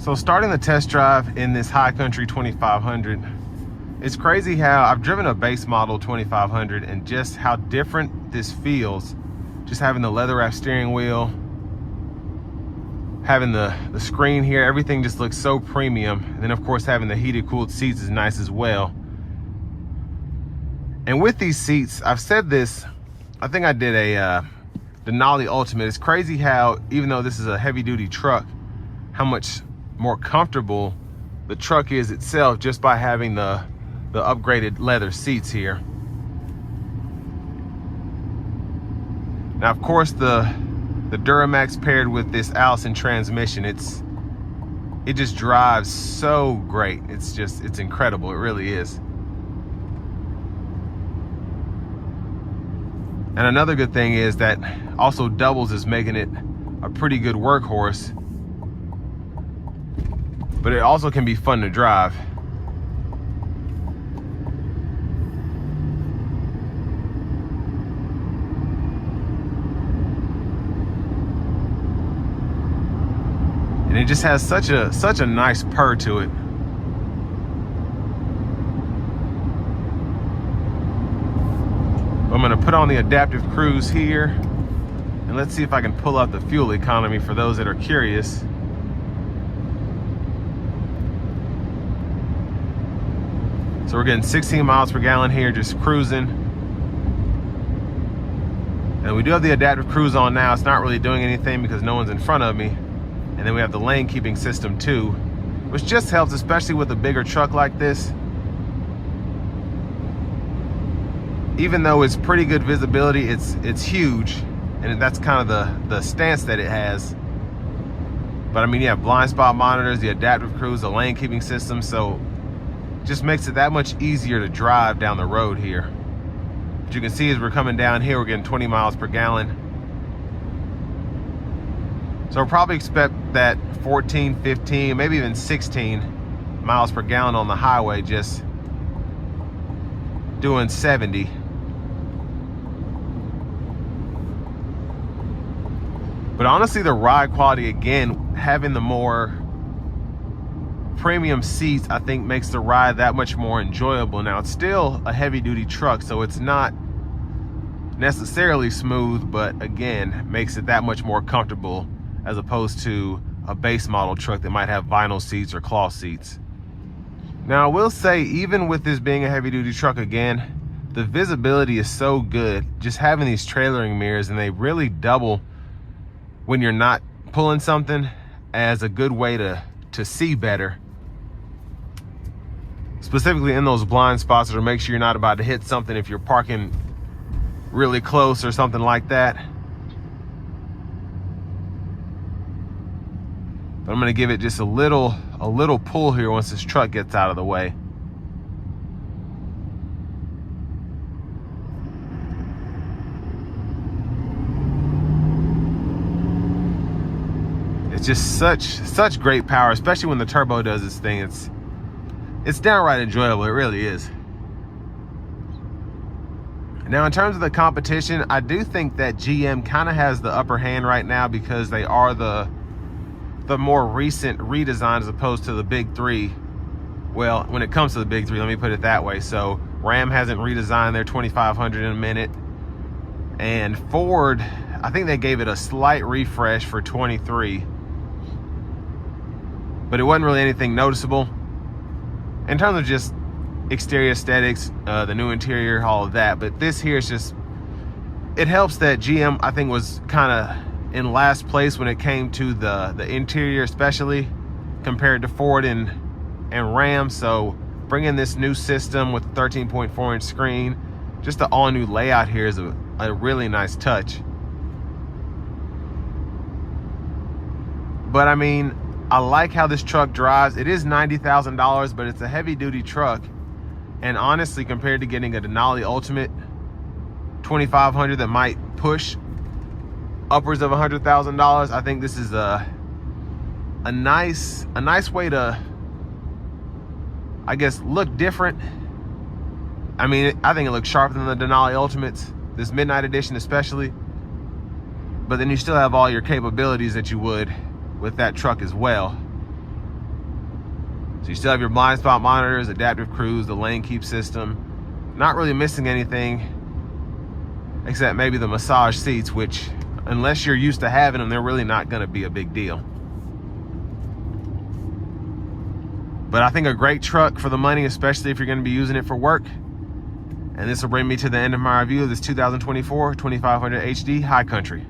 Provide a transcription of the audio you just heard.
So starting the test drive in this High Country 2500, it's crazy how I've driven a base model 2500 and just how different this feels. Just having the leather wrap steering wheel, having the screen here, everything just looks so premium. And then of course having the heated cooled seats is nice as well. And with these seats, I've said this, I think I did a Denali Ultimate. It's crazy how, even though this is a heavy duty truck, how much more comfortable the truck is itself just by having the upgraded leather seats here. Now of course the Duramax paired with this Allison transmission, it just drives so great. It's incredible, it really is. And another good thing is that also doubles as making it a pretty good workhorse, but it also can be fun to drive. And it just has such a nice purr to it. I'm gonna put on the adaptive cruise here, and let's see if I can pull out the fuel economy for those that are curious. So we're getting 16 miles per gallon here, just cruising. And we do have the adaptive cruise on now. It's not really doing anything because no one's in front of me. And then we have the lane keeping system too, which just helps, especially with a bigger truck like this. Even though it's pretty good visibility, it's huge, and that's kind of the stance that it has. But I mean, you have blind spot monitors, the adaptive cruise, the lane keeping system, so it just makes it that much easier to drive down the road here. But you can see as we're coming down here, we're getting 20 miles per gallon. So we'll probably expect that 14, 15, maybe even 16 miles per gallon on the highway, just doing 70. But honestly, the ride quality, again, having the more premium seats, I think makes the ride that much more enjoyable. Now, it's still a heavy duty truck, so it's not necessarily smooth, but again, makes it that much more comfortable as opposed to a base model truck that might have vinyl seats or cloth seats. Now, I will say, even with this being a heavy duty truck, again, the visibility is so good. Just having these trailering mirrors, and they really double when you're not pulling something as a good way to see better. Specifically in those blind spots, or to make sure you're not about to hit something if you're parking really close or something like that. But I'm gonna give it just a little pull here once this truck gets out of the way. It's just such great power, especially when the turbo does its thing. It's downright enjoyable, it really is. Now, in terms of the competition, I do think that GM kind of has the upper hand right now because they are the more recent redesign as opposed to the big three. Well, when it comes to the big three, let me put it that way. So Ram hasn't redesigned their 2500 in a minute, and Ford, I think they gave it a slight refresh for 23, but it wasn't really anything noticeable in terms of just exterior aesthetics, the new interior, all of that. But this here is just, it helps that GM, I think, was kind of in last place when it came to the interior, especially compared to Ford and Ram. So bringing this new system with the 13.4-inch screen, just the all new layout here is a really nice touch. But I mean, I like how this truck drives. It is $90,000, but it's a heavy duty truck. And honestly, compared to getting a Denali Ultimate 2500 that might push upwards of $100,000, I think this is a nice way to, I guess, look different. I mean, I think it looks sharper than the Denali Ultimates, this Midnight Edition especially. But then you still have all your capabilities that you would with that truck as well. So you still have your blind spot monitors, adaptive cruise, the lane keep system. Not really missing anything except maybe the massage seats, which unless you're used to having them, they're really not going to be a big deal. But I think a great truck for the money, especially if you're going to be using it for work. And this will bring me to the end of my review of this 2024 2500 HD High Country.